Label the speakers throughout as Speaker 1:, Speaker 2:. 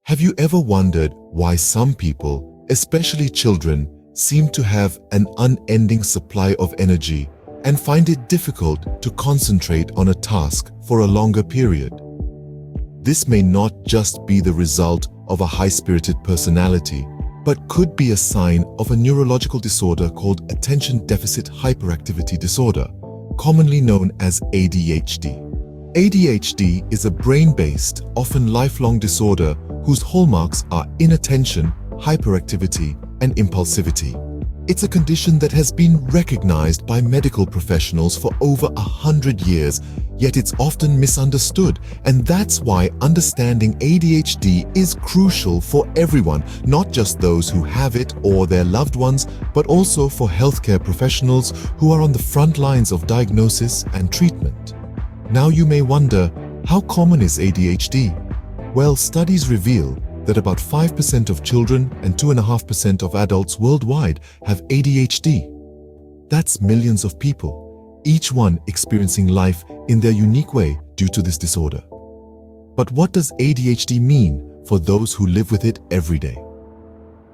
Speaker 1: Have you ever wondered why some people, especially children, seem to have an unending supply of energy and find it difficult to concentrate on a task for a longer period? This may not just be the result of a high-spirited personality, but could be a sign of a neurological disorder called attention deficit hyperactivity disorder, commonly known as ADHD. ADHD is a brain-based, often lifelong disorder whose hallmarks are inattention, hyperactivity, and impulsivity. It's a condition that has been recognized by medical professionals for over 100 years, yet it's often misunderstood, and that's why understanding ADHD is crucial for everyone, not just those who have it or their loved ones, but also for healthcare professionals who are on the front lines of diagnosis and treatment. Now you may wonder, how common is ADHD? Well, studies reveal that about 5% of children and 2.5% of adults worldwide have ADHD. That's millions of people, each one experiencing life in their unique way due to this disorder. But what does ADHD mean for those who live with it every day?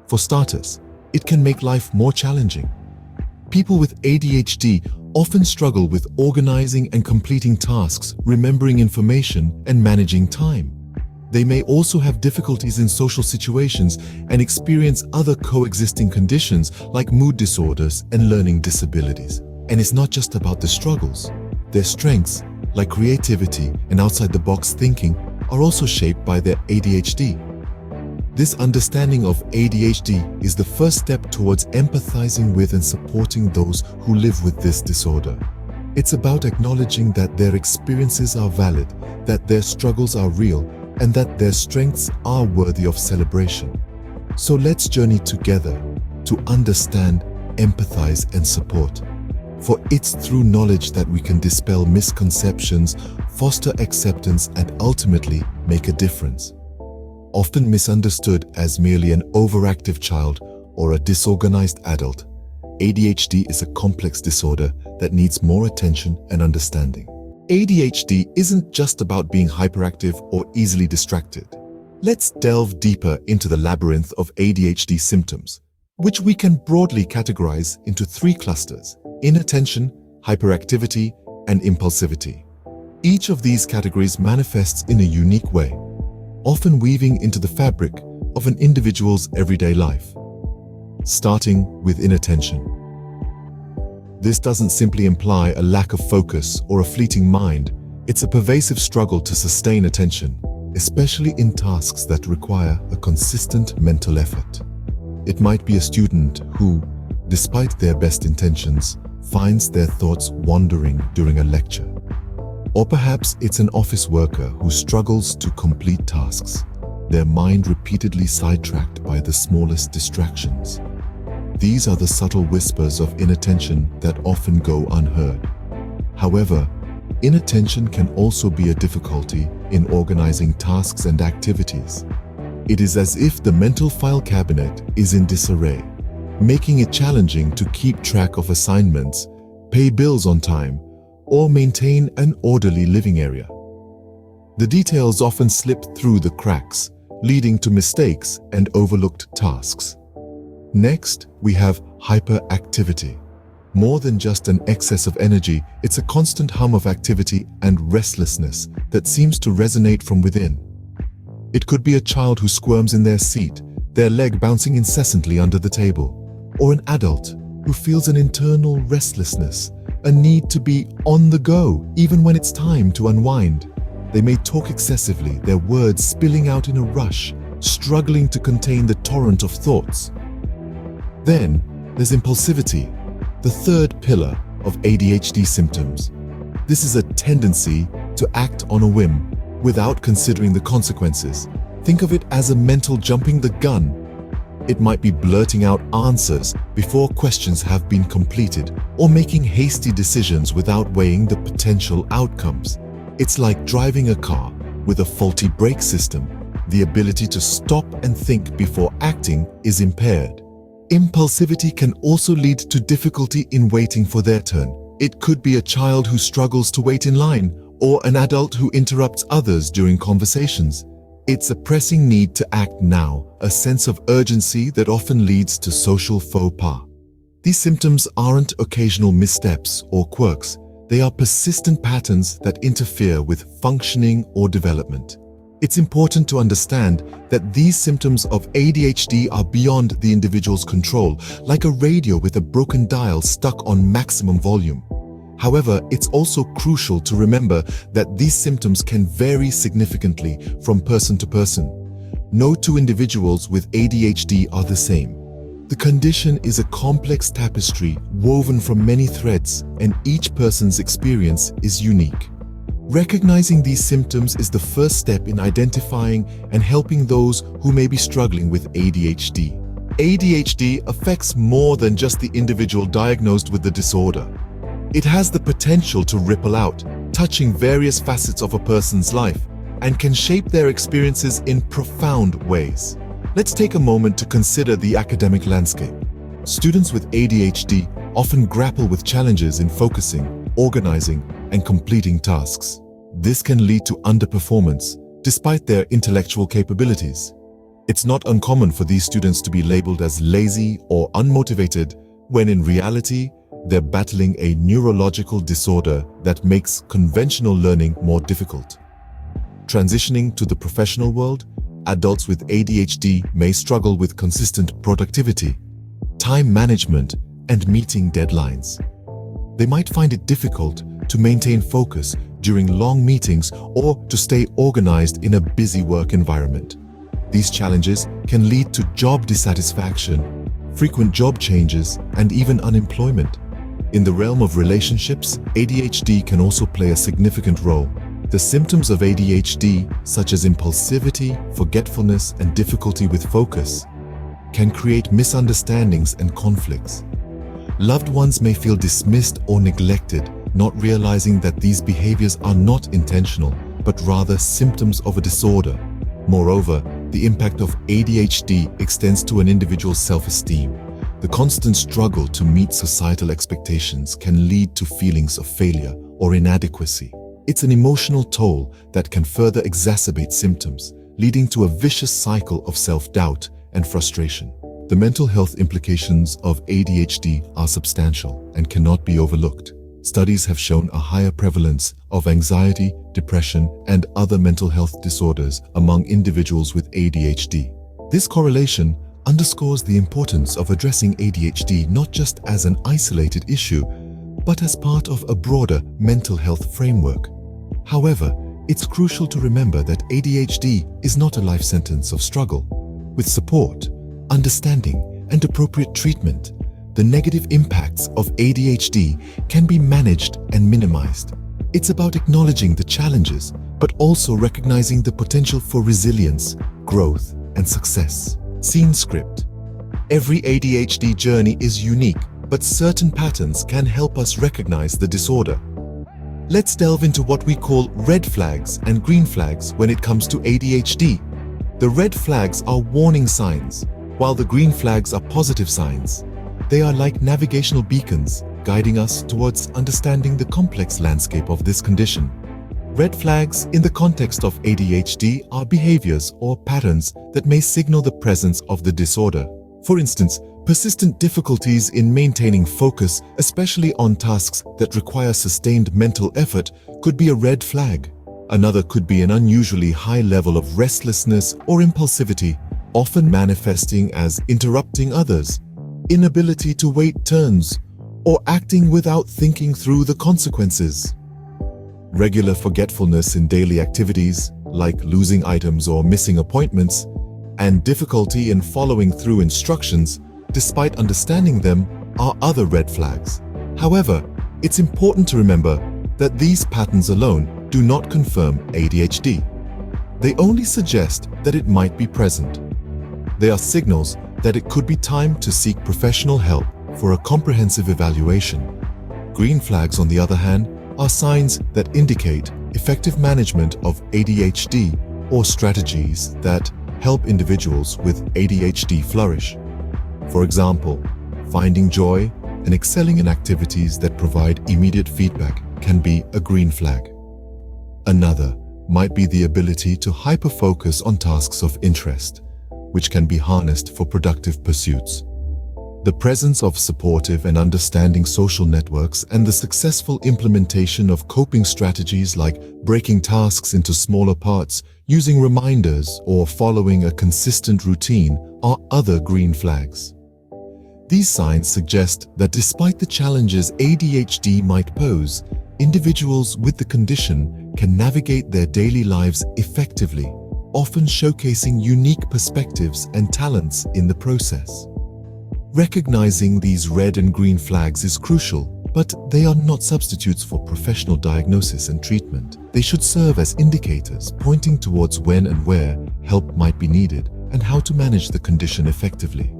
Speaker 1: For starters, it can make life more challenging. People with ADHD often struggle with organizing and completing tasks, remembering information, and managing time. They may also have difficulties in social situations and experience other coexisting conditions like mood disorders and learning disabilities. And it's not just about the struggles. Their strengths, like creativity and outside-the-box thinking, are also shaped by their ADHD. This understanding of ADHD is the first step towards empathizing with and supporting those who live with this disorder. It's about acknowledging that their experiences are valid, that their struggles are real, and that their strengths are worthy of celebration. So let's journey together to understand, empathize, and support. For it's through knowledge that we can dispel misconceptions, foster acceptance, and ultimately make a difference. Often misunderstood as merely an overactive child or a disorganized adult, ADHD is a complex disorder that needs more attention and understanding. ADHD isn't just about being hyperactive or easily distracted. Let's delve deeper into the labyrinth of ADHD symptoms, which we can broadly categorize into 3 clusters: inattention, hyperactivity, and impulsivity. Each of these categories manifests in a unique way, often weaving into the fabric of an individual's everyday life. Starting with inattention. This doesn't simply imply a lack of focus or a fleeting mind. It's a pervasive struggle to sustain attention, especially in tasks that require a consistent mental effort. It might be a student who, despite their best intentions, finds their thoughts wandering during a lecture. Or perhaps it's an office worker who struggles to complete tasks, their mind repeatedly sidetracked by the smallest distractions. These are the subtle whispers of inattention that often go unheard. However, inattention can also be a difficulty in organizing tasks and activities. It is as if the mental file cabinet is in disarray, making it challenging to keep track of assignments, pay bills on time, or maintain an orderly living area. The details often slip through the cracks, leading to mistakes and overlooked tasks. Next, we have hyperactivity. More than just an excess of energy, it's a constant hum of activity and restlessness that seems to resonate from within. It could be a child who squirms in their seat, their leg bouncing incessantly under the table, or an adult who feels an internal restlessness, a need to be on the go even when it's time to unwind. They may talk excessively, their words spilling out in a rush, struggling to contain the torrent of thoughts. Then there's impulsivity, the third pillar of ADHD symptoms. This is a tendency to act on a whim without considering the consequences. Think of it as a mental jumping the gun. It might be blurting out answers before questions have been completed, or making hasty decisions without weighing the potential outcomes. It's like driving a car with a faulty brake system. The ability to stop and think before acting is impaired. Impulsivity can also lead to difficulty in waiting for their turn. It could be a child who struggles to wait in line, or an adult who interrupts others during conversations. It's a pressing need to act now, a sense of urgency that often leads to social faux pas. These symptoms aren't occasional missteps or quirks. They are persistent patterns that interfere with functioning or development. It's important to understand that these symptoms of ADHD are beyond the individual's control, like a radio with a broken dial stuck on maximum volume. However, it's also crucial to remember that these symptoms can vary significantly from person to person. No two individuals with ADHD are the same. The condition is a complex tapestry woven from many threads, and each person's experience is unique. Recognizing these symptoms is the first step in identifying and helping those who may be struggling with ADHD. ADHD affects more than just the individual diagnosed with the disorder. It has the potential to ripple out, touching various facets of a person's life, and can shape their experiences in profound ways. Let's take a moment to consider the academic landscape. Students with ADHD often grapple with challenges in focusing, organizing, and completing tasks. This can lead to underperformance, despite their intellectual capabilities. It's not uncommon for these students to be labeled as lazy or unmotivated, when in reality, they're battling a neurological disorder that makes conventional learning more difficult. Transitioning to the professional world, adults with ADHD may struggle with consistent productivity, time management, and meeting deadlines. They might find it difficult to maintain focus during long meetings or to stay organized in a busy work environment. These challenges can lead to job dissatisfaction, frequent job changes, and even unemployment. In the realm of relationships, ADHD can also play a significant role. The symptoms of ADHD, such as impulsivity, forgetfulness, and difficulty with focus, can create misunderstandings and conflicts. Loved ones may feel dismissed or neglected, not realizing that these behaviors are not intentional, but rather symptoms of a disorder. Moreover, the impact of ADHD extends to an individual's self-esteem. The constant struggle to meet societal expectations can lead to feelings of failure or inadequacy. It's an emotional toll that can further exacerbate symptoms, leading to a vicious cycle of self-doubt and frustration. The mental health implications of ADHD are substantial and cannot be overlooked. Studies have shown a higher prevalence of anxiety, depression, and other mental health disorders among individuals with ADHD. This correlation underscores the importance of addressing ADHD not just as an isolated issue, but as part of a broader mental health framework. However, it's crucial to remember that ADHD is not a life sentence of struggle. With support, understanding, and appropriate treatment, the negative impacts of ADHD can be managed and minimized. It's about acknowledging the challenges, but also recognizing the potential for resilience, growth, and success. Scene script. Every ADHD journey is unique, but certain patterns can help us recognize the disorder. Let's delve into what we call red flags and green flags when it comes to ADHD. The red flags are warning signs, while the green flags are positive signs. They are like navigational beacons, guiding us towards understanding the complex landscape of this condition. Red flags in the context of ADHD are behaviors or patterns that may signal the presence of the disorder. For instance, persistent difficulties in maintaining focus, especially on tasks that require sustained mental effort, could be a red flag. Another could be an unusually high level of restlessness or impulsivity, often manifesting as interrupting others, inability to wait turns, or acting without thinking through the consequences. Regular forgetfulness in daily activities, like losing items or missing appointments, and difficulty in following through instructions, despite understanding them, are other red flags. However, it's important to remember that these patterns alone do not confirm ADHD. They only suggest that it might be present. They are signals that it could be time to seek professional help for a comprehensive evaluation. Green flags, on the other hand, are signs that indicate effective management of ADHD or strategies that help individuals with ADHD flourish. For example, finding joy and excelling in activities that provide immediate feedback can be a green flag. Another, might be the ability to hyper-focus on tasks of interest, which can be harnessed for productive pursuits. The presence of supportive and understanding social networks and the successful implementation of coping strategies like breaking tasks into smaller parts, using reminders, or following a consistent routine are other green flags. These signs suggest that despite the challenges ADHD might pose, individuals with the condition can navigate their daily lives effectively, often showcasing unique perspectives and talents in the process. Recognizing these red and green flags is crucial, but they are not substitutes for professional diagnosis and treatment. They should serve as indicators pointing towards when and where help might be needed and how to manage the condition effectively.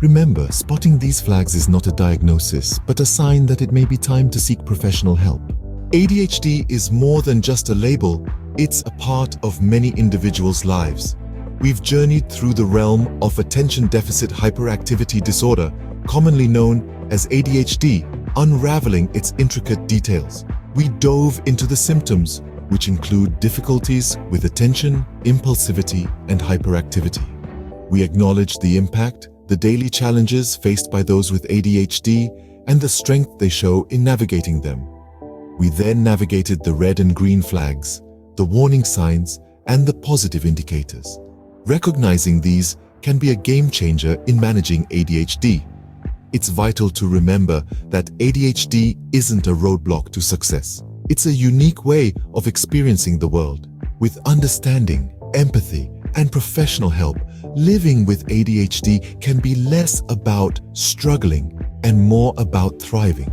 Speaker 1: Remember, spotting these flags is not a diagnosis, but a sign that it may be time to seek professional help. ADHD is more than just a label, it's a part of many individuals' lives. We've journeyed through the realm of attention deficit hyperactivity disorder, commonly known as ADHD, unraveling its intricate details. We dove into the symptoms, which include difficulties with attention, impulsivity, and hyperactivity. We acknowledged the impact, the daily challenges faced by those with ADHD, and the strength they show in navigating them. We then navigated the red and green flags, the warning signs, and the positive indicators. Recognizing these can be a game changer in managing ADHD. It's vital to remember that ADHD isn't a roadblock to success. It's a unique way of experiencing the world. With understanding, empathy, and professional help, living with ADHD can be less about struggling and more about thriving.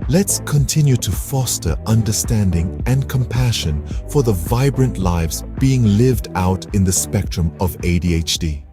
Speaker 1: Let's continue to foster understanding and compassion for the vibrant lives being lived out in the spectrum of ADHD.